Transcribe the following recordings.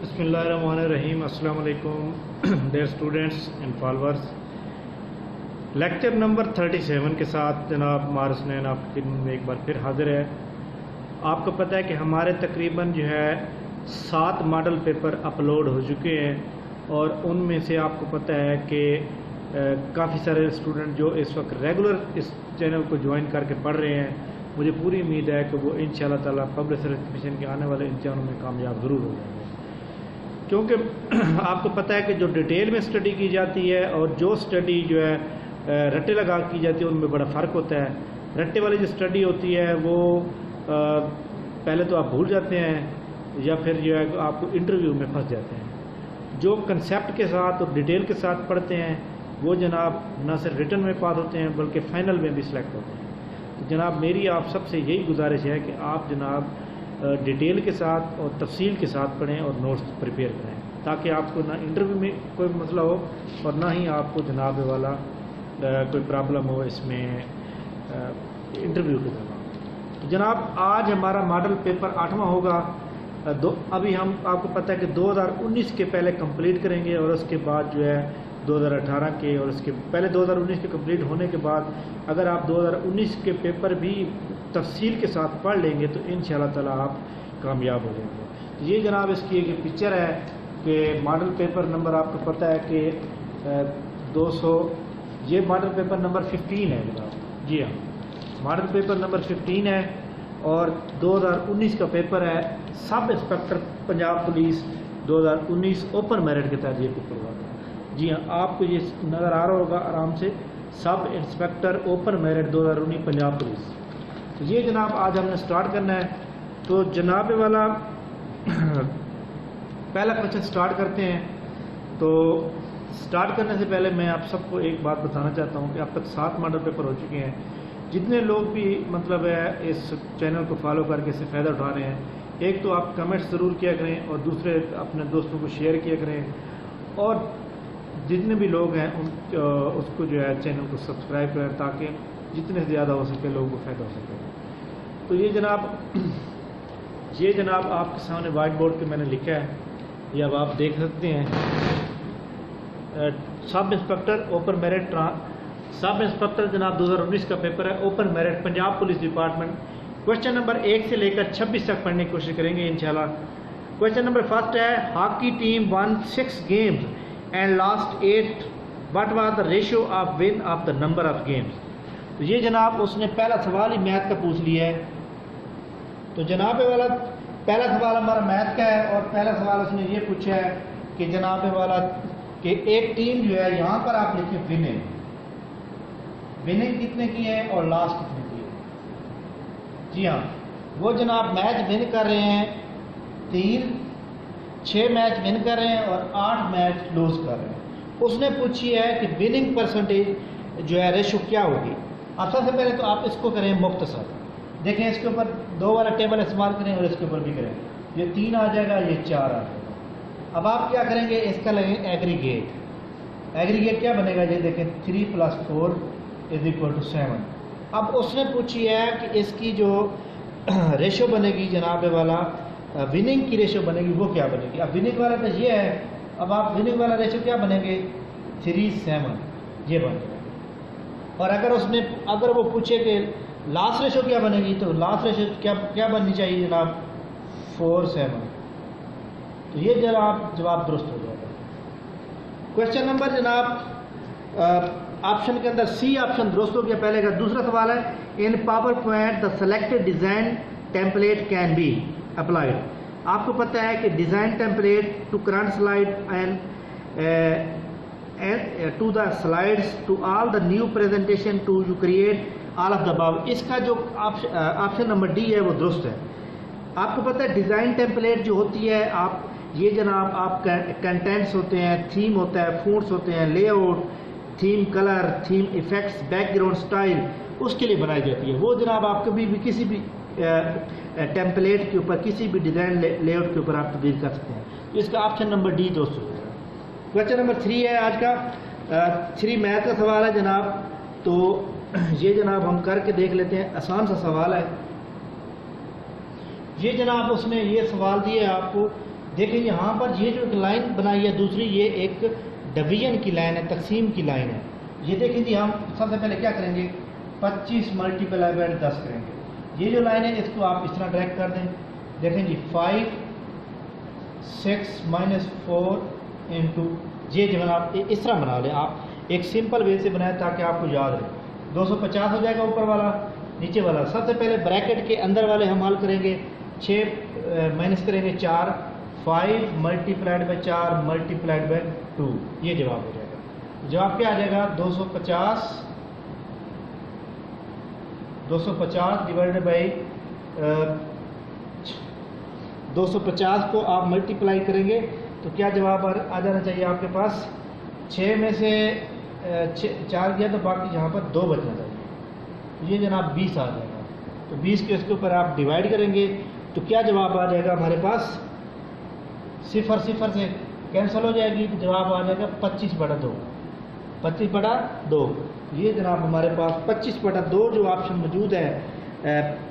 Bismillahirrahmanirrahim. Assalamu alaikum dear students and followers. Lecture number 37 کے ساتھ جناب مارس نین آپ کی خدمت میں ایک بار پھر حاضر ہے. آپ کو پتہ ہے کہ ہمارے تقریباً جو ہے 7 ماڈل پیپر اپلوڈ ہو چکے ہیں اور ان میں سے آپ کو پتہ ہے کہ کافی سارے اسٹوڈنٹ جو اس وقت ریگولر اس چینل کو جوائن کر کے پڑھ رہے ہیں. مجھے پوری امید ہے کہ وہ انشاءاللہ تعالیٰ پبلک سروس کمیشن کے آنے والے امتحانوں میں کامیاب ضرور ہو جائیں گے, کیونکہ آپ کو پتہ ہے کہ جو ڈیٹیل میں اسٹڈی کی جاتی ہے اور جو اسٹڈی جو ہے رٹے لگا کی جاتی ہے ان میں بڑا فرق ہوتا ہے. رٹے والی جو اسٹڈی ہوتی ہے وہ پہلے تو آپ بھول جاتے ہیں یا پھر جو ہے آپ کو انٹرویو میں پھنس جاتے ہیں. جو کنسیپٹ کے ساتھ اور ڈیٹیل کے ساتھ پڑھتے ہیں وہ جناب نہ صرف ریٹن میں پاس ہوتے ہیں بلکہ فائنل میں بھی سلیکٹ ہوتے ہیں. تو جناب میری آپ سب سے یہی گزارش ہے کہ آپ جناب ڈیٹیل کے ساتھ اور تفصیل کے ساتھ پڑھیں اور نوٹس پریپیئر کریں تاکہ آپ کو نہ انٹرویو میں کوئی مسئلہ ہو اور نہ ہی آپ کو جناب والا کوئی پرابلم ہو اس میں انٹرویو کے دوران. تو جناب آج ہمارا ماڈل پیپر 8واں ہوگا. ابھی ہم آپ کو پتہ ہے کہ 2019 کے پہلے کمپلیٹ کریں گے اور اس کے بعد جو ہے 2018 کے اور اس کے پہلے 2019 کے کمپلیٹ ہونے کے بعد اگر آپ 2019 کے پیپر بھی تفصیل کے ساتھ پڑھ لیں گے تو انشاءاللہ تعالیٰ آپ کامیاب ہو جائیں گے. یہ جناب اس کی ایک پکچر ہے کہ ماڈل پیپر نمبر آپ کو پتہ ہے کہ 200 یہ ماڈل پیپر نمبر 15 ہے جناب. جی ہاں, ماڈل پیپر نمبر 15 ہے اور 2019 کا پیپر ہے سب inspector Punjab police 2019 open merit کے تحت یہ پیپر ہوا تھا. جی ہاں, آپ کو یہ نظر آ رہا ہوگا آرام سے, سب inspector open merit 2019 Punjab police. تو یہ جناب آج ہم نے سٹارٹ کرنا ہے. تو جناب والا پہلا کوشچن سٹارٹ کرتے ہیں. تو سٹارٹ کرنے سے پہلے میں آپ سب کو ایک بات بتانا چاہتا ہوں کہ اب تک 7 ماڈل پیپر ہو چکے ہیں. جتنے لوگ بھی مطلب ہے اس چینل کو فالو کر کے اس سے فائدہ اٹھا رہے ہیں, ایک تو آپ کمنٹس ضرور کیا کریں اور دوسرے اپنے دوستوں کو شیئر کیا کریں اور جتنے بھی لوگ ہیں اس کو جو ہے چینل کو سبسکرائب کریں تاکہ جتنے سے زیادہ ہو سکے لوگوں کو فائدہ ہو سکے. تو یہ جناب آپ کے سامنے وائٹ بورڈ پہ میں نے لکھا ہے, یہ اب آپ دیکھ سکتے ہیں. سب انسپکٹر اوپن میرٹ سب انسپکٹر جناب 2019 کا پیپر ہے open merit Punjab police department. Question number 1 سے لے کر 26 تک پڑھنے کی کوشش کریں گے انشاءاللہ. کوشچن نمبر 1 ہے hockey team one 6 games and last 8 what was the ratio of one of the number of games. تو یہ جناب اس نے پہلا سوال ہی میتھ کا پوچھ لیا ہے. تو جناب والا پہلا سوال ہمارا میتھ کا ہے اور پہلا سوال اس نے یہ پوچھا ہے کہ جناب والا کہ ایک ٹیم جو ہے یہاں پر آپ لکھیں وننگ کتنے کی ہے اور لاسٹ کتنے کی ہے. جی ہاں, وہ جناب میچ ون کر رہے ہیں 6 میچ ون کر رہے ہیں اور 8 میچ لوز کر رہے ہیں. اس نے پوچھی ہے کہ وننگ پرسنٹیج جو ہے ریشو کیا ہوگی. اب سب سے پہلے تو آپ اس کو کریں مختصر, دیکھیں اس کے اوپر 2 والا ٹیبل استعمال کریں اور اس کے اوپر بھی کریں. یہ 3 آ جائے گا, یہ 4 آ جائے گا. اب آپ کیا کریں گے, اس کا لگیں ایگریگیٹ. ایگریگیٹ کیا بنے گا, یہ دیکھیں 3 + 4 = 7. اب اس نے پوچھی ہے کہ اس کی جو ریشو بنے گی جناب والا وننگ کی ریشو بنے گی وہ کیا بنے گی. اب وننگ والا تو یہ ہے, اب آپ وننگ والا ریشو کیا بنے گے 3-7 یہ بنے گا. اور اگر وہ پوچھے کہ لاسٹ ریشو کیا بنے گی تو لاسٹ ریشو کیا بننی چاہیے جناب 4-7. تو یہ جواب درست ہو جائے گا. کوشچن نمبر جناب آپشن کے اندر سی آپشن درست ہو گیا پہلے کا. دوسرا سوال ہے in PowerPoint the selected design template can be applied. آپ کو پتہ ہے کہ design template to current slide and to the slides to all the new presentation to you create all of the above. اس کا جو option number D ہے وہ درست ہے. آپ کو پتہ ہے ڈیزائن ٹیمپلیٹ جو ہوتی ہے یہ جناب آپ کنٹینٹس ہوتے ہیں, تھیم ہوتا ہے, فونٹس ہوتے ہیں, layout, theme colour, theme effects, background style, اس کے لیے بنائی جاتی ہے. وہ جناب آپ کبھی بھی کسی بھی ٹیمپلیٹ کے اوپر کسی بھی ڈیزائن لے آؤٹ کے اوپر آپ تبدیل کر سکتے ہیں. اس کا آپشن نمبر ڈی دوست ہو جائے گا. کوشچن نمبر 3 ہے آج کا 3 میتھ کا سوال ہے جناب. تو یہ جناب ہم کر کے دیکھ لیتے ہیں, آسان سا سوال ہے. یہ جناب اس نے یہ سوال دیا ہے آپ کو دیکھیں یہاں پر یہ جو ایک لائن بنائی ہے دوسری، یہ ایک ڈویژن کی لائن ہے، تقسیم کی لائن ہے. یہ دیکھیں جی، ہم سب سے پہلے کیا کریں گے، 25 ملٹیپلائی بائی 10 کریں گے. یہ جو لائن ہے اس کو آپ اس طرح ڈائریکٹ کر دیں. دیکھیں جی 5 6 -4 انٹو، یہ جو ہے آپ اس طرح بنا لیں. آپ ایک سمپل وے سے بنائیں تاکہ آپ کو یاد رہے. 250 ہو جائے گا اوپر والا، نیچے والا. سب سے پہلے بریکٹ کے اندر والے ہم حل کریں گے. 6 مائنس کریں گے 4، 5 ملٹیپلائڈ بائی 4 ملٹیپلائڈ بائی 2. یہ جواب ہو جائے گا. جواب کیا آ جائے گا، 250 ڈیوائڈیڈ بائی 250 کو آپ ملٹیپلائی کریں گے تو کیا جواب آ جانا چاہیے آپ کے پاس. 6 میں سے 4 گیا تو باقی یہاں پر 2 بچنا چاہیے. یہ جناب 20 آ جائے گا. تو 20 کے اس کے اوپر آپ ڈیوائڈ کریں گے تو کیا جواب آ جائے گا ہمارے پاس، 0 0 سے کینسل ہو جائے گی تو جواب آ جائے گا 25/2. 25/2. یہ جناب ہمارے پاس 25/2 جو آپشن موجود ہے،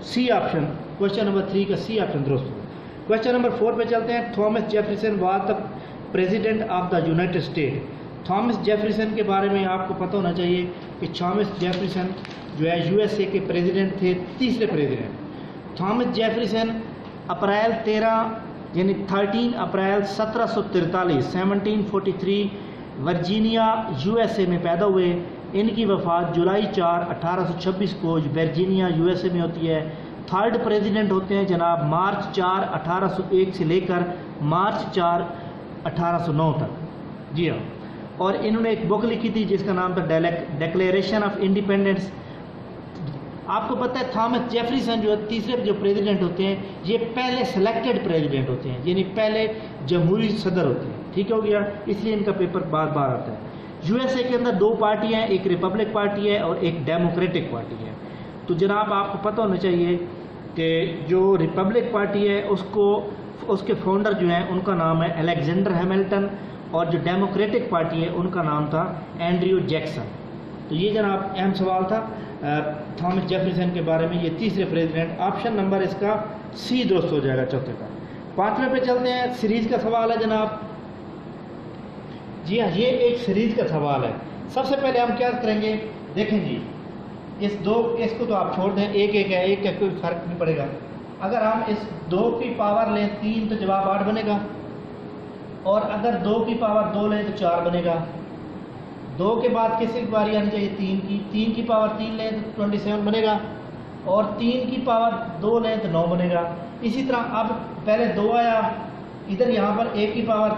سی آپشن، کوشچن نمبر 3 کا سی آپشن درست ہو. کوشچن نمبر 4 پہ چلتے ہیں. Thomas Jefferson was the president of the United state. Thomas Jefferson کے بارے میں آپ کو پتہ ہونا چاہیے کہ تھامس جیفرسن جو ہے USA کے پریزیڈنٹ تھے، تیسرے president. Thomas Jefferson April 13 April 1743 1743 Virginia USA میں پیدا ہوئے. ان کی وفات جولائی 4 1826 کو ورجینیا USA میں ہوتی ہے. تھرڈ پریزیڈنٹ ہوتے ہیں جناب مارچ 4 1801 سے لے کر مارچ 4 1809 تک. جی ہاں. اور انہوں نے ایک بک لکھی تھی جس کا نام تھا ڈیکلیریشن آف انڈیپینڈنس. آپ کو پتہ ہے تھامس جیفرسن جو تیسرے جو پریزیڈنٹ ہوتے ہیں یہ پہلے سلیکٹڈ پریزیڈنٹ ہوتے ہیں، یعنی پہلے جمہوری صدر ہوتے ہیں. ٹھیک ہو گیا، اس لیے ان کا پیپر بار بار آتا ہے. USA کے اندر 2 پارٹی ہیں، ایک ریپبلک پارٹی ہے اور ایک ڈیموکریٹک پارٹی ہے. تو جناب آپ کو پتہ ہونا چاہیے کہ جو ریپبلک پارٹی ہے اس کے فاؤنڈر جو ہیں ان کا نام ہے الیگزینڈر ہیملٹن، اور جو ڈیموکریٹک پارٹی ہے ان کا نام تھا اینڈریو جیکسن. تو یہ جناب اہم سوال تھا تھامس جیفرسن کے بارے میں. یہ تیسرے پریزیڈنٹ. آپشن نمبر اس کا سی درست ہو جائے گا چوتھے کا. 5ویں پہ چلتے ہیں. سیریز کا سوال ہے جناب. جی ہاں، یہ ایک سیریز کا سوال ہے. سب سے پہلے ہم کیا کریں گے، دیکھیں جی اس کو تو آپ چھوڑ دیں، ایک ہے، ایک کا کوئی فرق نہیں پڑے گا. اگر ہم اس 2 کی پاور لیں 3 تو جواب 8 بنے گا، اور اگر 2 کی پاور 2 لیں تو 4 بنے گا. 2 کے بعد کس کی باری آنی چاہیے، 3 کی پاور 3 لیں تو 27 بنے گا، اور 3 کی پاور 2 لیں تو 9 بنے گا. اسی طرح اب پہلے 2 آیا ادھر، یہاں پر 1 کی پاور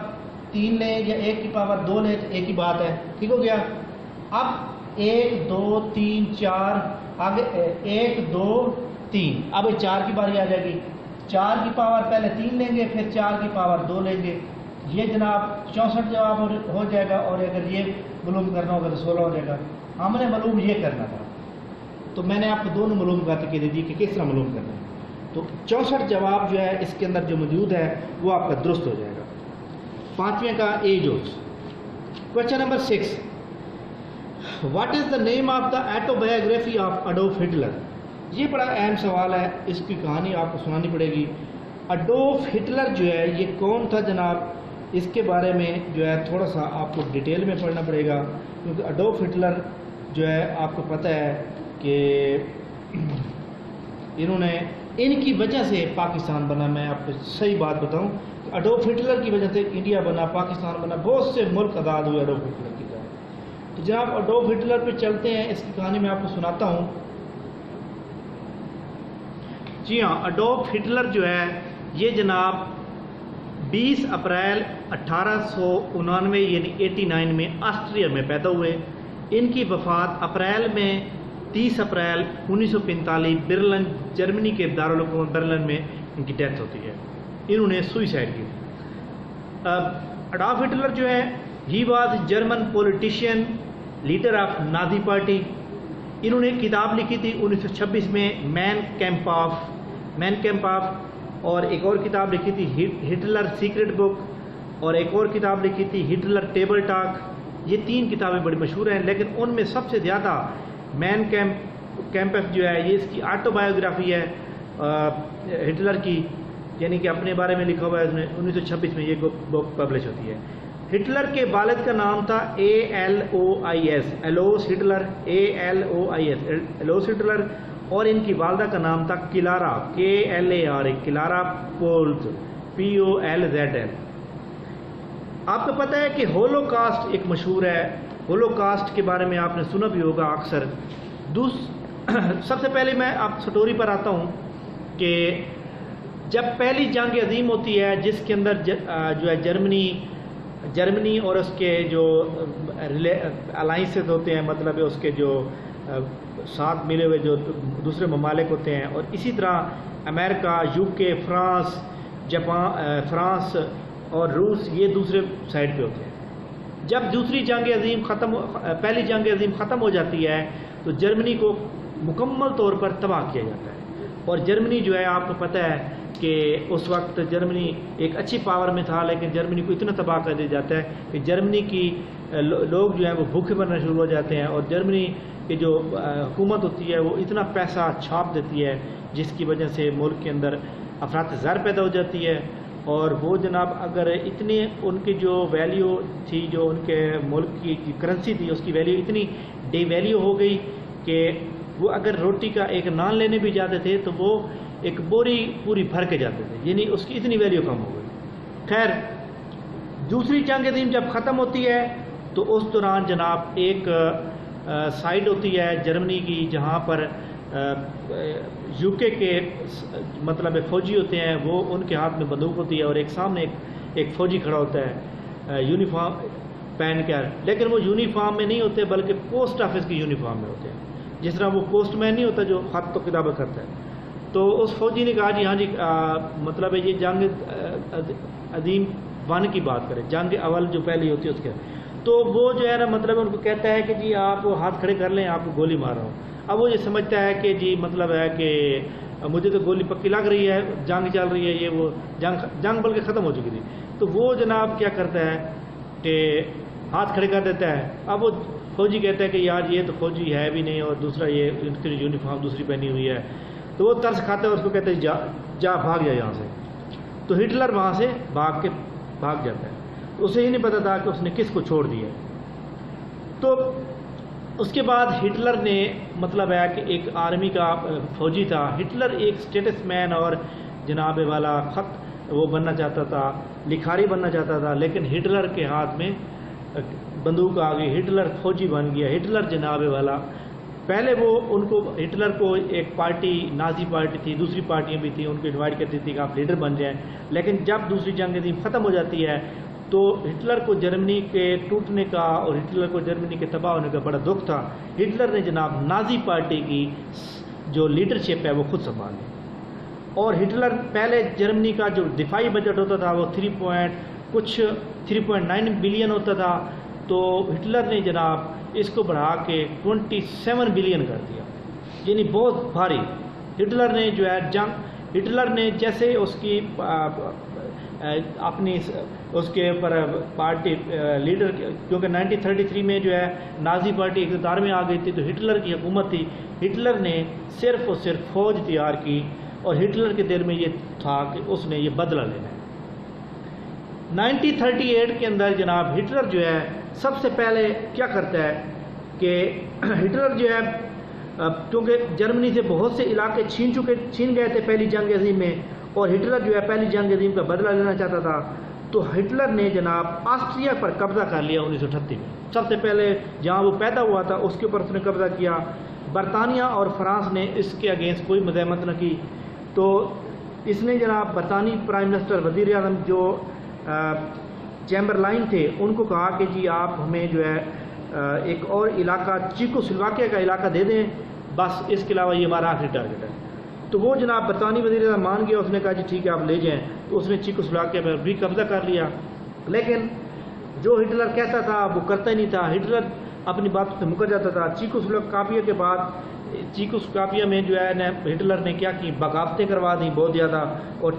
3 لیں یا 1 کی پاور 2 لیں تو ایک ہی بات ہے. ٹھیک ہو گیا. اب 1 2 3 4 آگے 1 2 3، اب 4 کی باری آ جائے گی. 4 کی پاور پہلے 3 لیں گے، پھر 4 کی پاور 2 لیں گے. یہ جناب 64 جواب ہو جائے گا. اور اگر یہ معلوم کرنا ہوگا تو 16 ہو جائے گا. ہم نے معلوم یہ کرنا تھا تو میں نے آپ کو دونوں معلوم کرتے دے دی کہ کس طرح معلوم کرنا ہے. تو 64 جواب جو ہے اس کے اندر جو موجود ہے وہ آپ کا درست ہو جائے گا. 5ویں کا ایج ہوز. Question number 6. What is the name of the autobiography of Adolf Hitler. یہ بڑا اہم سوال ہے، اس کی کہانی آپ کو سنانی پڑے گی. اڈولف ہٹلر جو ہے یہ کون تھا جناب، اس کے بارے میں جو ہے تھوڑا سا آپ کو ڈیٹیل میں پڑھنا پڑے گا، کیونکہ اڈولف ہٹلر جو ہے آپ کو پتہ ہے کہ انہوں نے، ان کی وجہ سے پاکستان بنا. میں آپ کو صحیح بات بتاؤں کہ اڈولف ہٹلر کی وجہ سے انڈیا بنا، پاکستان بنا، بہت سے ملک آزاد ہوئے اڈولف ہٹلر کی طرح. تو جناب اڈولف ہٹلر پہ چلتے ہیں، اس کی کہانی میں آپ کو سناتا ہوں. جی ہاں، اڈولف ہٹلر جو ہے یہ جناب 20 اپریل 1899 یعنی 89 میں آسٹریا میں پیدا ہوئے. ان کی وفات اپریل میں 30 اپریل 1945 برلن، جرمنی کے دارالحکومت برلن میں ان کی ڈیتھ ہوتی ہے. انہوں نے سوئسائڈ کی. اڈولف ہٹلر جو ہے he was German politician, leader of Nazi party. انہوں نے کتاب لکھی تھی 1926 میں مین کیمپ آف، اور ایک اور کتاب لکھی تھی ہٹلر سیکرٹ بک، اور ایک اور کتاب لکھی تھی ہٹلر ٹیبل ٹاک. یہ 3 کتابیں بڑی مشہور ہیں، لیکن ان میں سب سے زیادہ مین کیمپ جو ہے یہ اس کی آٹو بایوگرافی ہے ہٹلر کی. یعنی کہ اپنے بارے میں لکھا ہوا ہے اس میں 1926 میں یہ بک پبلش ہوتی ہے. ہٹلر کے والد کا نام تھا ALOIS Alois Hitler, ALOIS Alois Hitler, اور ان کی والدہ کا نام تھا Klara KLARA Klara Polzl POLZL. آپ کو پتہ ہے کہ ہولو کاسٹ ایک مشہور ہے. ہولو کاسٹ کے بارے میں آپ نے سنا بھی ہوگا اکثر. سب سے پہلے میں آپ سٹوری پر آتا ہوں کہ جب پہلی جنگ عظیم ہوتی ہے جس کے اندر جو ہے جرمنی اور اس کے جو الائنسز ہوتے ہیں, مطلب اس کے جو ساتھ ملے ہوئے جو دوسرے ممالک ہوتے ہیں, اور اسی طرح امریکہ, UK, فرانس اور روس, یہ دوسرے سائڈ پہ ہوتے ہیں. جب پہلی جنگ عظیم ختم ہو جاتی ہے تو جرمنی کو مکمل طور پر تباہ کیا جاتا ہے. اور جرمنی جو ہے آپ کو پتہ ہے کہ اس وقت جرمنی ایک اچھی پاور میں تھا, لیکن جرمنی کو اتنا تباہ کر دیا جاتا ہے کہ جرمنی کی لوگ جو ہیں وہ بھوکے مرنا شروع ہو جاتے ہیں, اور جرمنی کی جو حکومت ہوتی ہے وہ اتنا پیسہ چھاپ دیتی ہے جس کی وجہ سے ملک کے اندر افراط زر پیدا ہو جاتی ہے. اور وہ جناب اگر اتنی ان کی جو ویلیو تھی, جو ان کے ملک کی کرنسی تھی, اس کی ویلیو اتنی ڈی ویلیو ہو گئی کہ وہ اگر روٹی کا ایک نان لینے بھی جاتے تھے تو وہ ایک بوری پوری بھر کے جاتے تھے, یعنی اس کی اتنی ویلیو کم ہو گئی. خیر, دوسری جنگ عظیم جب ختم ہوتی ہے تو اس دوران جناب ایک سائڈ ہوتی ہے جرمنی کی جہاں پر UK کے مطلب فوجی ہوتے ہیں, وہ ان کے ہاتھ میں بندوق ہوتی ہے, اور ایک سامنے ایک فوجی کھڑا ہوتا ہے یونیفارم پہن کر, لیکن وہ یونیفارم میں نہیں ہوتے بلکہ پوسٹ آفس کی یونیفارم میں ہوتے ہیں. جس طرح وہ پوسٹ مین نہیں ہوتا جو خط تو کتابت کرتا ہے. تو اس فوجی نے کہا جی ہاں جی مطلب ہے یہ جنگ عظیم 1 کی بات کریں, جنگ اول جو پہلی ہوتی ہے اس کے, تو وہ جو ہے نا مطلب ان کو کہتا ہے کہ جی آپ ہاتھ کھڑے کر لیں, آپ کو گولی مار رہا ہوں. اب وہ یہ سمجھتا ہے کہ جی مطلب ہے کہ مجھے تو گولی پکی لگ رہی ہے, جنگ چل رہی ہے, یہ وہ جنگ بلکہ ختم ہو چکی تھی. تو وہ جناب کیا کرتا ہے کہ ہاتھ کھڑے کر دیتا ہے. اب وہ فوجی کہتا ہے کہ یار یہ تو فوجی ہے بھی نہیں, اور دوسرا یہ ان کی یونیفارم دوسری پہنی ہوئی ہے. تو وہ ترس کھاتا ہے, اس کو کہتا ہے جا بھاگ جا یہاں سے. تو ہٹلر وہاں سے بھاگ جاتا ہے. اسے ہی نہیں پتا تھا کہ اس نے کس کو چھوڑ دیا. تو اس کے بعد ہٹلر نے مطلب ہے کہ ایک آرمی کا فوجی تھا. ہٹلر ایک سٹیٹس مین اور جناب والا خط وہ بننا چاہتا تھا, لکھاری بننا چاہتا تھا, لیکن ہٹلر کے ہاتھ میں بندوق آ گئی. ہٹلر فوجی بن گیا. ہٹلر جناب والا پہلے وہ ان کو ہٹلر کو ایک پارٹی نازی پارٹی تھی, دوسری پارٹیاں بھی تھیں, ان کو انوائٹ کرتی تھی کہ آپ لیڈر بن جائیں. لیکن جب دوسری جنگ عظیم ختم ہو جاتی ہے تو ہٹلر کو جرمنی کے ٹوٹنے کا اور ہٹلر کو جرمنی کے تباہ ہونے کا بڑا دکھ تھا. ہٹلر نے جناب نازی پارٹی کی جو لیڈرشپ ہے وہ خود سنبھال لی. اور ہٹلر پہلے جرمنی کا جو دفاعی بجٹ ہوتا تھا وہ 3.9 بلین ہوتا تھا, تو ہٹلر نے جناب اس کو بڑھا کے 27 بلین کر دیا, یعنی بہت بھاری. ہٹلر نے جو ہے ہٹلر نے جیسے اس کی اپنی اس کے اوپر پارٹی لیڈر, کیونکہ 1933 میں جو ہے نازی پارٹی اقتدار میں آ گئی تھی, تو ہٹلر کی حکومت تھی. ہٹلر نے صرف اور صرف فوج تیار کی, اور ہٹلر کے دل میں یہ تھا کہ اس نے یہ بدلہ لینا ہے. 1938 کے اندر جناب ہٹلر جو ہے سب سے پہلے کیا کرتا ہے کہ ہٹلر جو ہے کیونکہ جرمنی سے بہت سے علاقے چھین گئے تھے پہلی جنگ عظیم میں, اور ہٹلر جو ہے پہلی جنگ عظیم کا بدلہ لینا چاہتا تھا, تو ہٹلر نے جناب آسٹریا پر قبضہ کر لیا 1938 میں. سب سے پہلے جہاں وہ پیدا ہوا تھا اس کے اوپر اس نے قبضہ کیا. برطانیہ اور فرانس نے اس کے اگینسٹ کوئی مزاحمت نہ کی, تو اس نے جناب برطانوی پرائم منسٹر وزیر اعظم جو چیمبرلائن تھے ان کو کہا کہ جی آپ ہمیں جو ہے ایک اور علاقہ چیکوسلواکیہ کا علاقہ دے دیں, بس اس کے علاوہ یہ ہمارا آخری ٹارگیٹ ہے. تو وہ جناب برطانوی وزیر اعظم مان گیا, اس نے کہا جی ٹھیک ہے آپ لے جائیں. تو اس نے چیکوسلواکیہ پر بھی قبضہ کر لیا, لیکن جو ہٹلر کہتا تھا وہ کرتا ہی نہیں تھا. ہٹلر اپنی بات سے مکر جاتا تھا. چیکوسلواکیہ کے بعد چیکوسلواکیہ میں جو ہے ہٹلر نے کیا کی, بغاوتیں کروا دیں بہت زیادہ, اور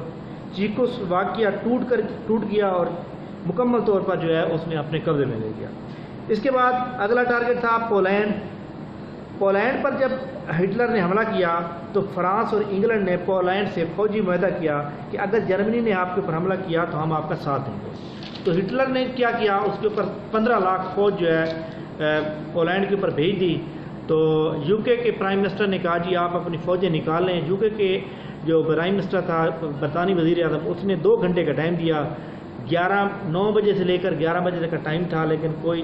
چیکوسلواکیہ ٹوٹ گیا اور مکمل طور پر جو ہے اس نے اپنے قبضے میں لے لیا. اس کے بعد اگلا ٹارگیٹ تھا پولینڈ. پولینڈ پر جب ہٹلر نے حملہ کیا تو فرانس اور انگلینڈ نے پولینڈ سے فوجی معاہدہ کیا کہ اگر جرمنی نے آپ کے اوپر حملہ کیا تو ہم آپ کا ساتھ دیں گے۔ تو ہٹلر نے کیا کیا، اس کے اوپر 15 لاکھ فوج جو ہے پولینڈ کے اوپر بھیج دی۔ تو یو کے پرائم منسٹر نے کہا جی آپ اپنی فوجیں نکال لیں۔ یو کے جو پرائم منسٹر تھا برطانوی وزیر اعظم، اس نے 2 گھنٹے کا ٹائم دیا، 9 بجے سے لے کر 11 بجے تک کا ٹائم تھا، لیکن کوئی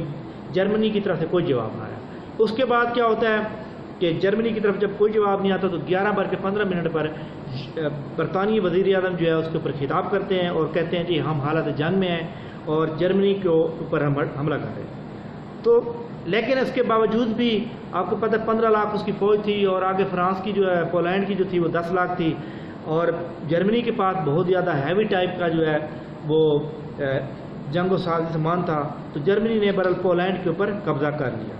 جرمنی کی طرف سے کوئی جواب نہ آیا۔ اس کے بعد کیا ہوتا ہے کہ جرمنی کی طرف جب کوئی جواب نہیں آتا تو 11:15 پر برطانوی وزیر اعظم جو ہے اس کے اوپر خطاب کرتے ہیں اور کہتے ہیں جی ہم حالت جنگ میں ہیں اور جرمنی کے اوپر ہم حملہ کر رہے ہیں۔ تو لیکن اس کے باوجود بھی آپ کو پتہ 15 لاکھ اس کی فوج تھی، اور آگے فرانس کی جو ہے پولینڈ کی جو تھی وہ 10 لاکھ تھی، اور جرمنی کے پاس بہت زیادہ ہیوی ٹائپ کا جو ہے وہ جنگ و سامان تھا۔ تو جرمنی نے برل پولینڈ کے اوپر قبضہ کر لیا۔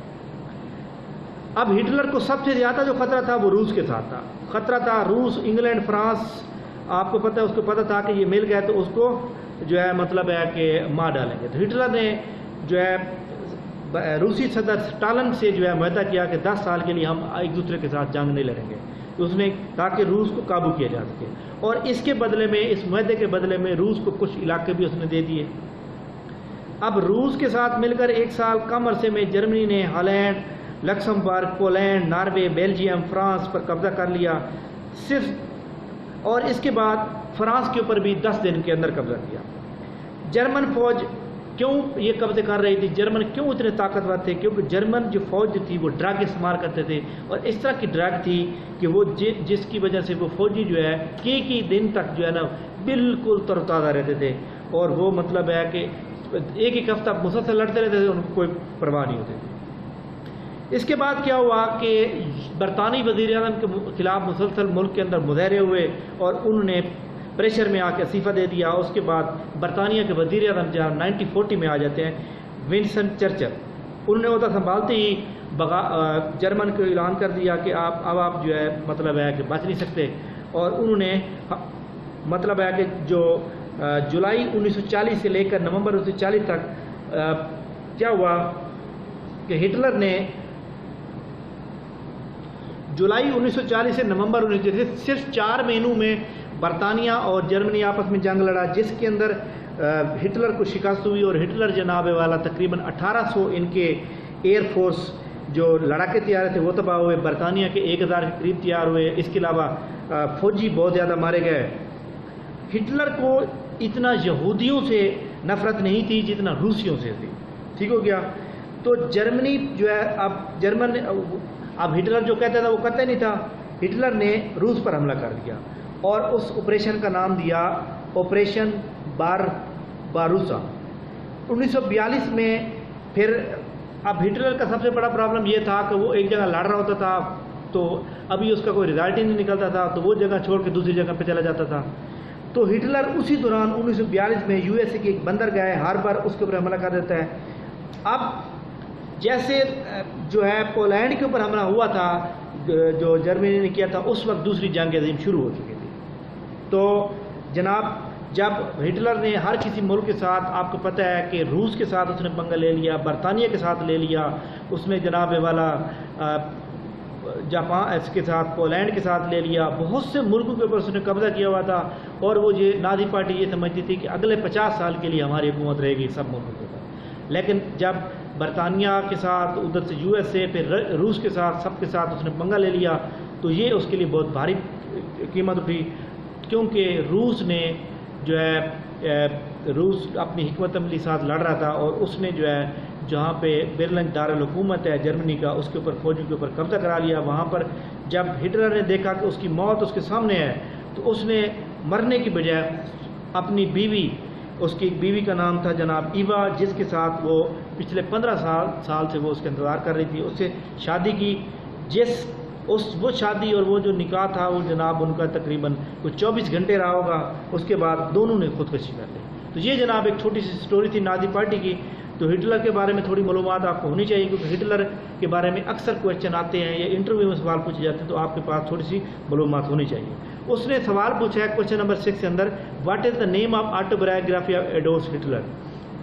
اب ہٹلر کو سب سے زیادہ جو خطرہ تھا وہ روس کے ساتھ تھا۔ خطرہ تھا روس، انگلینڈ، فرانس، آپ کو پتہ ہے اس کو پتہ تھا کہ یہ مل گئے تو اس کو جو ہے مطلب ہے کہ مار ڈالیں گے۔ تو ہٹلر نے جو ہے روسی صدر اسٹالن سے جو ہے معاہدہ کیا کہ 10 سال کے لیے ہم ایک دوسرے کے ساتھ جنگ نہیں لڑیں گے، تو اس نے تاکہ روس کو قابو کیا جا سکے، اور اس کے بدلے میں، اس معاہدے کے بدلے میں روس کو کچھ علاقے بھی اس نے دے دیے۔ اب روس کے ساتھ مل کر 1 سال کم عرصے میں جرمنی نے Holland, Luxembourg, Poland, Norway, Belgium, France پر قبضہ کر لیا صرف، اور اس کے بعد فرانس کے اوپر بھی 10 دن کے اندر قبضہ کیا۔ جرمن فوج کیوں یہ قبضے کر رہی تھی، جرمن کیوں اتنے طاقتور تھے؟ کیونکہ جرمن جو فوج تھی وہ ڈرگ استعمال کرتے تھے، اور اس طرح کی ڈرگ تھی کہ وہ جس کی وجہ سے وہ فوجی جو ہے کئی دن تک جو ہے نا بالکل تر و تازہ رہتے تھے، اور وہ مطلب ہے کہ ایک ہفتہ مسلسل لڑتے رہتے تھے، ان کو کوئی پرواہ نہیں ہوتی تھی۔ اس کے بعد کیا ہوا کہ برطانوی وزیر اعظم کے خلاف مسلسل ملک کے اندر مظاہرے ہوئے، اور انہوں نے پریشر میں آ کے استعفیٰ دے دیا۔ اس کے بعد برطانیہ کے وزیر اعظم جہاں 1940 میں آ جاتے ہیں ونسٹن چرچل، انہوں نے عہدہ سنبھالتے ہی جرمن کو اعلان کر دیا کہ آپ جو ہے مطلب ہے کہ بچ نہیں سکتے، اور انہوں نے مطلب ہے کہ جو جولائی 1940 سے لے کر نومبر 1940 تک کیا ہوا کہ ہٹلر نے جولائی 1940 سے نومبر 1940 صرف 4 مہینوں میں برطانیہ اور جرمنی آپس میں جنگ لڑا، جس کے اندر ہٹلر کو شکست ہوئی، اور ہٹلر جناب والا تقریباً 1800 ان کے ایئر فورس جو لڑاکے تیار تھے وہ تباہ ہوئے، برطانیہ کے 1000 کے قریب تیار ہوئے، اس کے علاوہ فوجی بہت زیادہ مارے گئے۔ ہٹلر کو اتنا یہودیوں سے نفرت نہیں تھی جتنا روسیوں سے تھی، ٹھیک ہو گیا۔ تو جرمنی جو ہے اب ہٹلر جو کہتا تھا وہ کرتا نہیں تھا، ہٹلر نے روس پر حملہ کر دیا، اور اس آپریشن کا نام دیا آپریشن بارباروسا۔ 1942 میں پھر اب ہٹلر کا سب سے بڑا پرابلم یہ تھا کہ وہ ایک جگہ لڑ رہا ہوتا تھا تو ابھی اس کا کوئی رزلٹ ہی نہیں نکلتا تھا، تو وہ جگہ چھوڑ کے دوسری جگہ پہ چلا جاتا تھا۔ تو ہٹلر اسی دوران 1942 میں USA کے ایک بندر گئے ہاربر، اس کے اوپر حملہ کر دیتا ہے۔ اب جیسے جو ہے پولینڈ کے اوپر حملہ ہوا تھا جو جرمنی نے کیا تھا، اس وقت دوسری جنگ عظیم شروع ہو چکی تھی۔ تو جناب جب ہٹلر نے ہر کسی ملک کے ساتھ، آپ کو پتہ ہے کہ روس کے ساتھ اس نے پنگا لے لیا، برطانیہ کے ساتھ لے لیا، اس نے جناب والا جاپان اس کے ساتھ، پولینڈ کے ساتھ لے لیا، بہت سے ملکوں کے اوپر اس نے قبضہ کیا ہوا تھا، اور وہ یہ نازی پارٹی یہ سمجھتی تھی کہ اگلے 50 سال کے لیے ہماری حکومت رہے گی سب ملکوں کے اوپر۔ لیکن جب برطانیہ کے ساتھ، ادھر سے USA، پھر روس کے ساتھ، سب کے ساتھ اس نے پنگا لے لیا، تو یہ اس کے لیے بہت بھاری قیمت اٹھی، کیونکہ روس نے جو ہے روس اپنی حکمت عملی ساتھ لڑ رہا تھا، اور اس نے جو ہے جہاں پہ برلن دارالحکومت ہے جرمنی کا، اس کے اوپر فوجوں کے اوپر قبضہ کرا لیا۔ وہاں پر جب ہٹلر نے دیکھا کہ اس کی موت اس کے سامنے ہے، تو اس نے مرنے کی بجائے اپنی بیوی، اس کی ایک بیوی کا نام تھا جناب ایوا، جس کے ساتھ وہ پچھلے 15 سال سے وہ اس کا انتظار کر رہی تھی، اس سے شادی کی، وہ شادی اور وہ جو نکاح تھا وہ جناب ان کا تقریباً کچھ 24 گھنٹے رہا ہوگا، اس کے بعد دونوں نے خودکشی کر لی۔ تو یہ جناب ایک چھوٹی سی سٹوری تھی نازی پارٹی کی۔ تو ہٹلر کے بارے میں تھوڑی معلومات آپ کو ہونی چاہیے، کیونکہ ہٹلر کے بارے میں اکثر کویشچن آتے ہیں یا انٹرویو میں سوال پوچھے جاتے ہیں، تو آپ کے پاس تھوڑی سی معلومات ہونی چاہیے۔ اس نے سوال پوچھا ہے کویشچن نمبر 6 کے اندر، what is the name of autobiography of Adolf Hitler?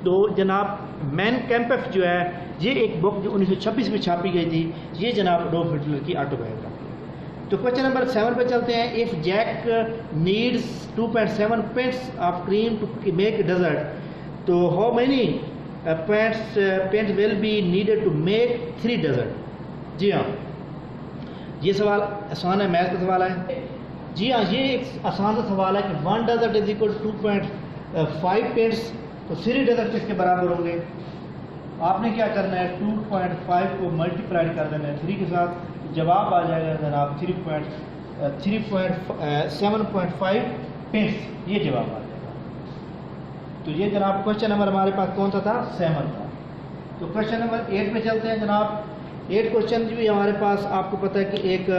تو جناب مین کیمپف جو ہے یہ ایک بک جو 1926 میں چھاپی گئی تھی، یہ جناب اڈولف ہٹلر کی آٹو بایوگرافی۔ تو کوشچن نمبر 7 پہ چلتے ہیں۔ If Jack needs 2.7 pints of cream to make dessert, تو how many pints will be needed to make 3 dessert? جی ہاں، یہ سوال آسان ہے، میتھ کا سوال ہے۔ جی ہاں، یہ ایک آسان سا سوال ہے کہ 1 ڈیزرٹ از اکول 2.5 pints، تو 3 ڈیزرٹ کس کے برابر ہوں گے؟ آپ نے کیا کرنا ہے، 2.5 کو ملٹیپلائی کر دینا ہے 3 کے ساتھ، جواب آ جائے گا جناب 7.5 pints، یہ جواب آ جائے گا۔ تو یہ جناب کوشچن نمبر ہمارے پاس کون سا تھا؟ 7 تھا۔ تو کوشچن نمبر 8 پہ چلتے ہیں جناب۔ 8 کوشچن بھی ہمارے پاس آپ کو پتہ ہے کہ ایک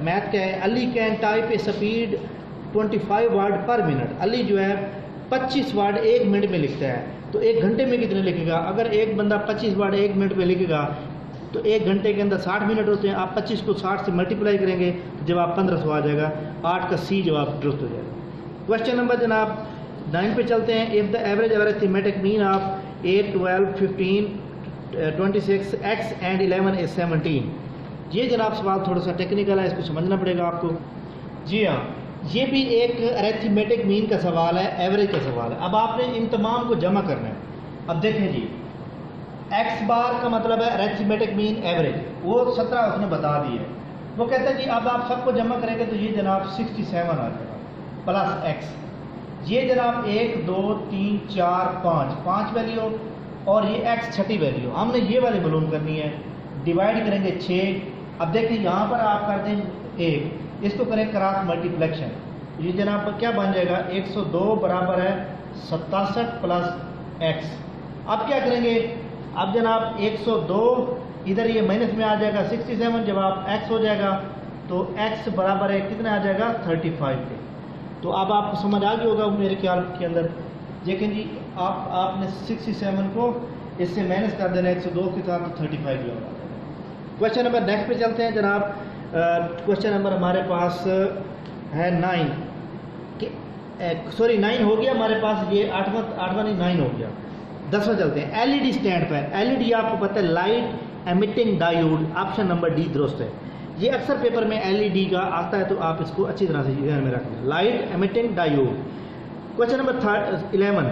میتھ کا ہے۔ Ali can type a speed 25 word per minute. Ali جو ہے 25 ورڈ 1 منٹ میں لکھتا ہے، تو 1 گھنٹے میں کتنے لکھے گا؟ اگر ایک بندہ 25 ورڈ 1 منٹ میں لکھے گا تو 1 گھنٹے کے اندر 60 منٹ ہوتے ہیں۔ آپ 25 کو 60 سے ملٹیپلائی کریں گے تو جواب 1500 آ جائے گا۔ 8 کا سی جواب درست ہو جائے گا۔ کوشچن نمبر جناب 9 پہ چلتے ہیں۔ If the average arithmetic mean of 8 12 15 26 x and 11 is 17۔ یہ جناب سوال تھوڑا سا ٹیکنیکل ہے، اس کو سمجھنا پڑے گا آپ کو۔ جی ہاں، یہ بھی ایک ارتھمیٹک مین کا سوال ہے، ایوریج کا سوال ہے۔ اب آپ نے ان تمام کو جمع کرنا ہے۔ اب دیکھیں جی، ایکس بار کا مطلب ہے ارتھمیٹک مین ایوریج، وہ 17 اس نے بتا دی ہے۔ وہ کہتا ہے جی اب آپ سب کو جمع کریں گے تو یہ جناب 67 آ جائے گا پلس ایکس۔ یہ جناب 1 2 3 4 5 ویلیو، اور یہ ایکس چھٹی ویلیو۔ ہم نے یہ والی معلوم کرنی ہے، ڈیوائڈ کریں گے 6۔ اب دیکھیں یہاں پر آپ کر دیں 1، اس کو کریں کراس ملٹیپلیکشن، یہ جناب کیا بن جائے گا؟ 102 برابر ہے 67 پلس ایکس۔ اب کیا کریں گے؟ اب جناب 102 ادھر یہ مائنس میں آ جائے گا 67، جواب ایکس ہو جائے گا، تو ایکس برابر ہے کتنا آ جائے گا؟ 35 کے۔ تو اب آپ کو سمجھ آ گیا ہوگا میرے خیال کے اندر۔ لیکن جی آپ نے 67 کو اس سے مائنس کر دینا 102 کے ساتھ، تو 35 جواب آ جائے گا۔ کوشچن نمبر نیکسٹ پہ چلتے ہیں جناب۔ کوشچن نمبر ہمارے پاس ہے 9 کہ سوری 9 ہو گیا ہمارے پاس، یہ 8واں نہیں 9 ہو گیا۔ 10واں چلتے ہیں۔ ایل ای ڈی اسٹینڈ پر، ایل ای ڈی آپ کو پتہ ہے light emitting diode, option number D درست ہے۔ یہ اکثر پیپر میں ایل ای ڈی کا آتا ہے، تو آپ اس کو اچھی طرح سے ذہن میں رکھیں، light emitting diode. Question number 11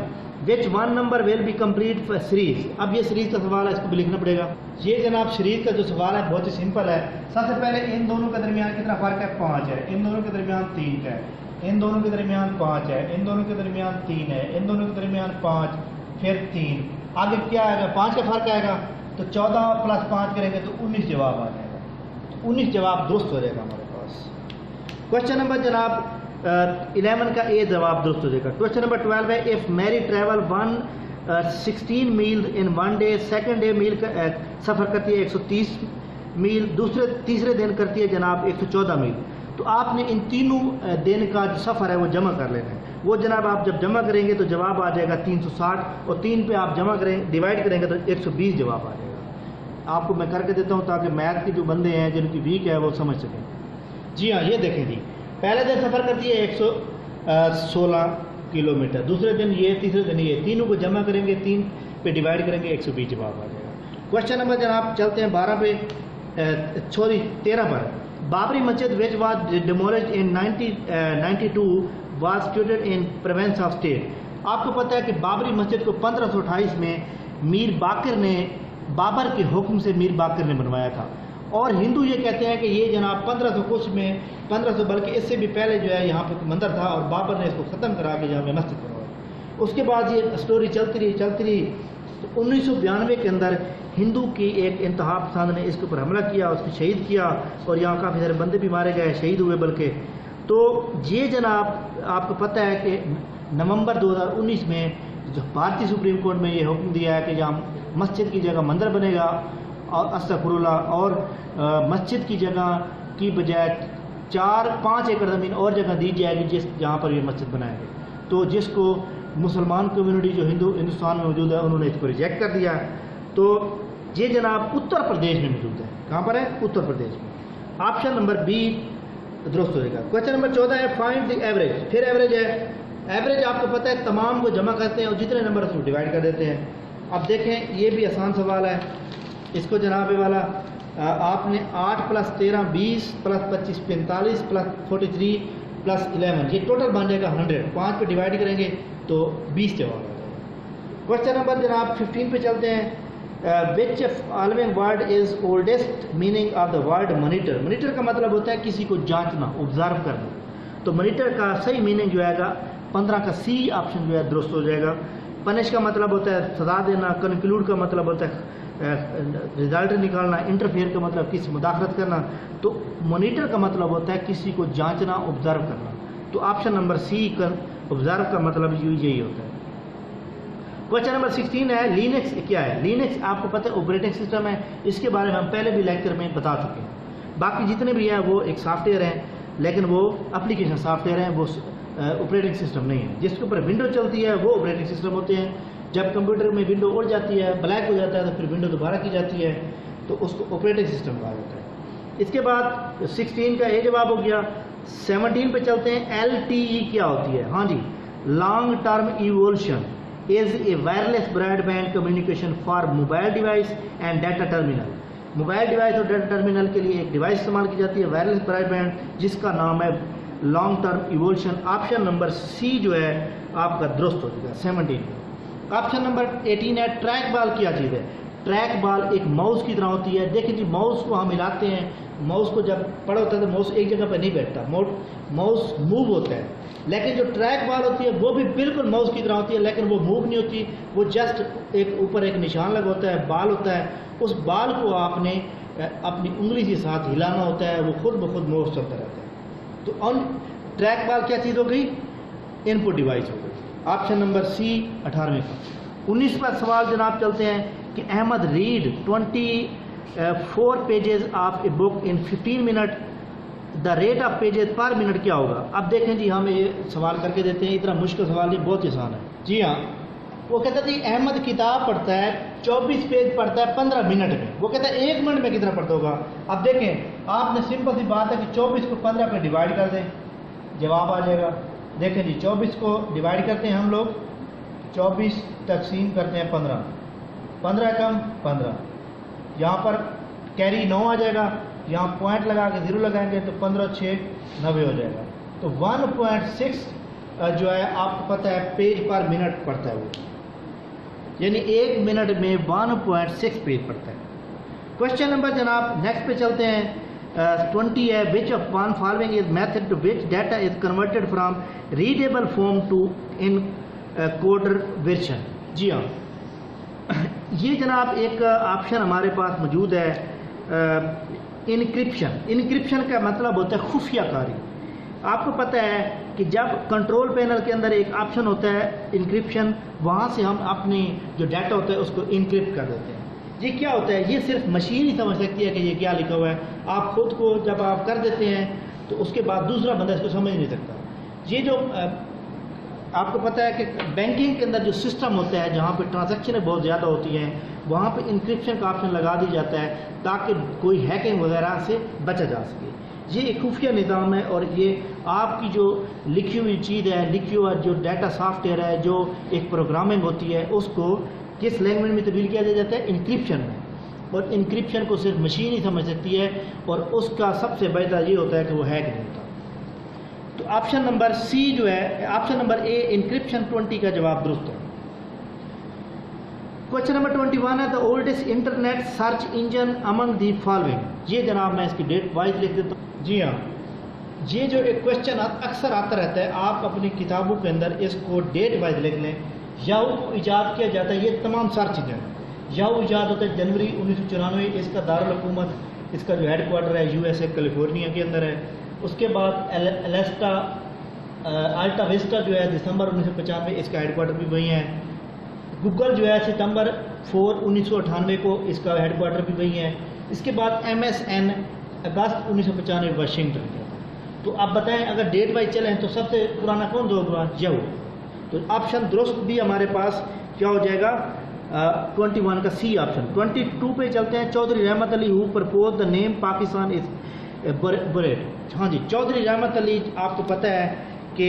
which one number will be complete series. اب یہ سیریز کا سوال ہے، اس کو بھی لکھنا پڑے گا۔ یہ جناب سیریز کا جو سوال ہے بہت ہی سمپل ہے۔ سب سے پہلے ان دونوں کے درمیان کتنا فرق ہے؟ 5 ہے۔ ان دونوں کے درمیان 3 ہے، ان دونوں کے درمیان 5 ہے، ان دونوں کے درمیان 3 ہے، ان دونوں کے درمیان 5 پھر 3، آگے کیا آئے گا؟ 5 کا فرق آئے گا، تو 14 پلس 5 کریں گے تو 19 جواب آ جائے گا۔ تو 19 جواب درست ہو جائے گا ہمارے پاس۔ کوشچن نمبر جناب 11 کا اے جواب درست ہو جائے گا۔ کوشچن نمبر 12 ہے اف میری ٹریول 116 میل ان 1 ڈے، سیکنڈ ڈے میل سفر کرتی ہے 130 میل، تیسرے دن کرتی ہے جناب 114 میل۔ تو آپ نے ان تینوں دن کا جو سفر ہے وہ جمع کر لینا ہے۔ وہ جناب آپ جب جمع کریں گے تو جواب آ جائے گا 360، اور 3 پہ آپ جمع کریں ڈیوائڈ کریں گے تو 120 جواب آ جائے گا۔ آپ کو میں کر کے دیتا ہوں تاکہ میتھ کے جو بندے ہیں جن کی ویک ہے وہ سمجھ سکیں۔ جی ہاں، یہ دیکھیں جی، پہلے دن سفر کرتی ہے 116 کلومیٹر، دوسرے دن یہ، تیسرے دن یہ، تینوں کو جمع کریں گے 3 پہ ڈیوائڈ کریں گے 120 جواب آ جائے گا۔ کوشچن نمبر جناب چلتے ہیں 12 پہ 13 پر۔ Babri Masjid which was demolished in 1992 was studded in province of state. آپ کو پتہ ہے کہ بابری مسجد کو 1528 میں میر باقر نے، بابر کے حکم سے میر باقر نے بنوایا تھا، اور ہندو یہ کہتے ہیں کہ یہ جناب 1500 کچھ میں 1500 بلکہ اس سے بھی پہلے جو ہے یہاں پہ مندر تھا، اور بابر نے اس کو ختم کرا کے یہاں پہ مسجد بنوایا۔ اس کے بعد یہ سٹوری چلتی رہی۔ تو 1992 کے اندر ہندو کی ایک انتہا پسند نے اس کے اوپر حملہ کیا، اس کو شہید کیا، اور یہاں کافی سارے بندے بھی مارے گئے، شہید ہوئے بلکہ۔ تو یہ جناب آپ کو پتہ ہے کہ نومبر 2019 میں جو بھارتی سپریم کورٹ میں یہ حکم دیا ہے کہ جہاں مسجد کی جگہ مندر بنے گا، اور استغفر اللہ، اور مسجد کی جگہ کی بجائے 4-5 ایکڑ زمین اور جگہ دی جائے گی جہاں پر یہ مسجد بنائیں گے۔ تو جس کو مسلمان کمیونٹی جو ہندوستان میں موجود ہے انہوں نے اس کو ریجیکٹ کر دیا۔ تو یہ جناب اتر پردیش میں موجود ہے۔ کہاں پر ہے؟ اتر پردیش میں۔ آپشن نمبر بی درست ہو جائے گا۔ کوشچن نمبر 14 ہے فائنڈ دی ایوریج، پھر ایوریج ہے ایوریج آپ کو پتہ ہے تمام کو جمع کرتے ہیں اور جتنے نمبر اس کو ڈیوائڈ کر دیتے ہیں. اب دیکھیں یہ بھی آسان سوال ہے. اس کو جناب والا آپ نے 8 + 13 20 + 25 45 + 43 + 11 یہ ٹوٹل بن جائے گا 100. 5 پہ ڈیوائڈ کریں گے تو 20 جواب آ جائے گا. کوشچن نمبر جناب 15 پہ چلتے ہیں. Which following word is oldest meaning of the word monitor. Monitor کا مطلب ہوتا ہے کسی کو جانچنا، آبزرو کرنا. تو مانیٹر کا صحیح میننگ جو آئے گا 15 کا سی آپشن جو ہے درست ہو جائے گا. پنش کا مطلب ہوتا ہے سزا دینا. کنکلوڈ کا مطلب ہوتا ہے رزلٹ نکالنا. انٹرفیئر کا مطلب کسی مداخلت کرنا. تو مانیٹر کا مطلب ہوتا ہے کسی کو جانچنا، آبزرو کرنا. تو آپشن نمبر سی کا آبزرو کا مطلب یہی ہوتا ہے. کوشچن نمبر 16 ہے لینکس کیا ہے. لینکس آپ کو پتہ ہے آپریٹنگ سسٹم ہے. اس کے بارے میں ہم پہلے بھی لیکچر میں بتا چکے ہیں. باقی جتنے بھی ہیں وہ ایک سافٹ ویئر ہیں لیکن وہ اپلیکیشن سافٹ ویئر ہیں، وہ آپریٹنگ سسٹم نہیں ہے. جس کے اوپر ونڈو چلتی ہے وہ آپریٹنگ سسٹم ہوتے ہیں. جب کمپیوٹر میں ونڈو اڑ جاتی ہے، بلیک ہو جاتا ہے تو پھر ونڈو دوبارہ کی جاتی ہے تو اس کو آپریٹنگ سسٹم کہا جاتا ہے. اس کے بعد 16 کا اے جواب ہو گیا. 17 پہ چلتے ہیں. LTE کیا ہوتی ہے؟ ہاں جی، long term evolution is a wireless broadband communication for mobile device and data terminal. Mobile device اور ڈیٹا ٹرمینل کے لیے ایک ڈیوائس استعمال کی جاتی ہے وائرلیس براڈ بینڈ جس کا نام ہے long term evolution. Option number C جو ہے آپ کا درست ہو جائے گا 17. آپشن نمبر 18 ہے ٹریک بال کیا چیز ہے؟ ٹریک بال ایک ماؤس کی طرح ہوتی ہے. دیکھیں جی ماؤس کو ہم ہلاتے ہیں، ماؤس کو جب پڑا ہوتا ہے تو ماؤس ایک جگہ پہ نہیں بیٹھتا، ماؤس موو ہوتا ہے. لیکن جو ٹریک بال ہوتی ہے وہ بھی بالکل ماؤس کی طرح ہوتی ہے لیکن وہ موو نہیں ہوتی. وہ جسٹ ایک اوپر ایک نشان لگا ہوتا ہے، بال ہوتا ہے. اس بال کو آپ نے اپنی انگلی کے ساتھ ہلانا ہوتا ہے، وہ خود بخود موو چلتا رہتا ہے. تو ٹریک بال کیا چیز ہو گئی؟ ان پٹ ڈیوائس ہو گئی. آپشن نمبر سی 18 کا. 19 پر سوال جناب چلتے ہیں کہ Ahmed read 24 pages of a book in 15 minute. The rate of pages per minute کیا ہوگا؟ اب دیکھیں جی ہم یہ سوال کر کے دیتے ہیں. اتنا مشکل سوال نہیں، بہت آسان ہے. جی ہاں، وہ کہتا ہے جی احمد کتاب پڑھتا ہے 24 پیج پڑھتا ہے 15 منٹ میں. وہ کہتا ہے 1 منٹ میں کتنا پڑھتا ہوگا؟ اب دیکھیں آپ نے سمپل سی بات ہے کہ 24 کو 15 پہ ڈیوائڈ کر دیں، جواب آ جائے گا. دیکھیں جی 24 کو ڈیوائڈ کرتے ہیں ہم لوگ، 24 تقسیم کرتے ہیں 15، 15 کم 15. یہاں پر کیری 9 آ جائے گا. یہاں پوائنٹ لگا کے 0 لگائیں گے تو 15 6 90 ہو جائے گا. تو 1.6 جو ہے آپ کو پتہ ہے پیج پر منٹ پڑتا ہے وہ، یعنی 1 منٹ میں 1.6 پیج پڑتا ہے. کوشچن نمبر جناب نیکسٹ پہ چلتے ہیں. 20 ہے which of one following is method to which data is converted from readable form to encoder version. جی ہاں، یہ جناب ایک آپشن ہمارے پاس موجود ہے انکرپشن. انکرپشن کا مطلب ہوتا ہے خفیہ کاری. آپ کو پتہ ہے کہ جب کنٹرول پینل کے اندر ایک آپشن ہوتا ہے انکرپشن، وہاں سے ہم اپنی جو ڈیٹا ہوتا ہے اس کو انکرپٹ کر دیتے ہیں. یہ کیا ہوتا ہے؟ یہ صرف مشین ہی سمجھ سکتی ہے کہ یہ کیا لکھا ہوا ہے. آپ خود کو جب آپ کر دیتے ہیں تو اس کے بعد دوسرا بندہ اس کو سمجھ نہیں سکتا. یہ جو آپ کو پتہ ہے کہ بینکنگ کے اندر جو سسٹم ہوتا ہے جہاں پہ ٹرانزیکشنیں بہت زیادہ ہوتی ہیں وہاں پہ انکرپشن کا آپشن لگا دی جاتا ہے تاکہ کوئی ہیکنگ وغیرہ سے بچا جا سکے. یہ ایک خفیہ نظام ہے اور یہ آپ کی جو لکھی ہوئی چیز ہے، لکھی ہوا جو ڈیٹا سافٹ ویئر ہے، جو ایک پروگرامنگ ہوتی ہے، اس کو کس لینگویج میں تبدیل کیا جاتا ہے؟ انکرپشن میں. اور انکرپشن کو صرف مشین ہی سمجھ سکتی ہے اور اس کا سب سے بڑا یہ ہوتا ہے کہ وہ ہیک نہیں ہوتا. تو آپشن نمبر سی جو ہے، آپشن نمبر اے انکرپشن 20 کا جواب درست ہے. کوشچن نمبر 21 ہے the oldest internet search engine Umang the following. یہ جناب میں اس کی ڈیٹ وائز لکھ دیتا ہوں. جی ہاں، یہ جو ایک کوشچن اکثر آتا رہتا ہے، آپ اپنی کتابوں کے اندر اس کو ڈیٹ وائز لکھ لیں. یاہو کو ایجاد کیا جاتا ہے، یہ تمام سرچ انجن. یاہو ایجاد ہوتا ہے جنوری 1994. اس کا دارالحکومت، اس کا جو ہیڈ کوارٹر ہے USA کیلیفورنیا کے اندر ہے. اس کے بعد الٹا وسٹا جو ہے دسمبر 1995 اس کا ہیڈ کوارٹر بھی وہی ہے. گوگل جو ہے ستمبر 4 1998 کو اس کا ہیڈ کوارٹر بھی وہی ہے. اس کے بعد MSN اگست 1995 واشنگٹن کا. تو آپ بتائیں اگر ڈیٹ وائز چلیں تو سب سے پرانا کون ہوگا؟ یاہو. تو آپشن درست بھی ہمارے پاس کیا ہو جائے گا؟ 21 کا سی آپشن. 22 پہ چلتے ہیں. چودھری رحمت علی ہو پرپوز دا نیم پاکستان از بریڈ. ہاں جی، چودھری رحمت علی آپ کو پتہ ہے کہ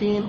3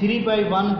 3/1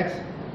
x,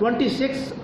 26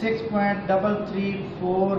6.334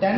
10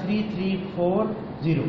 3340।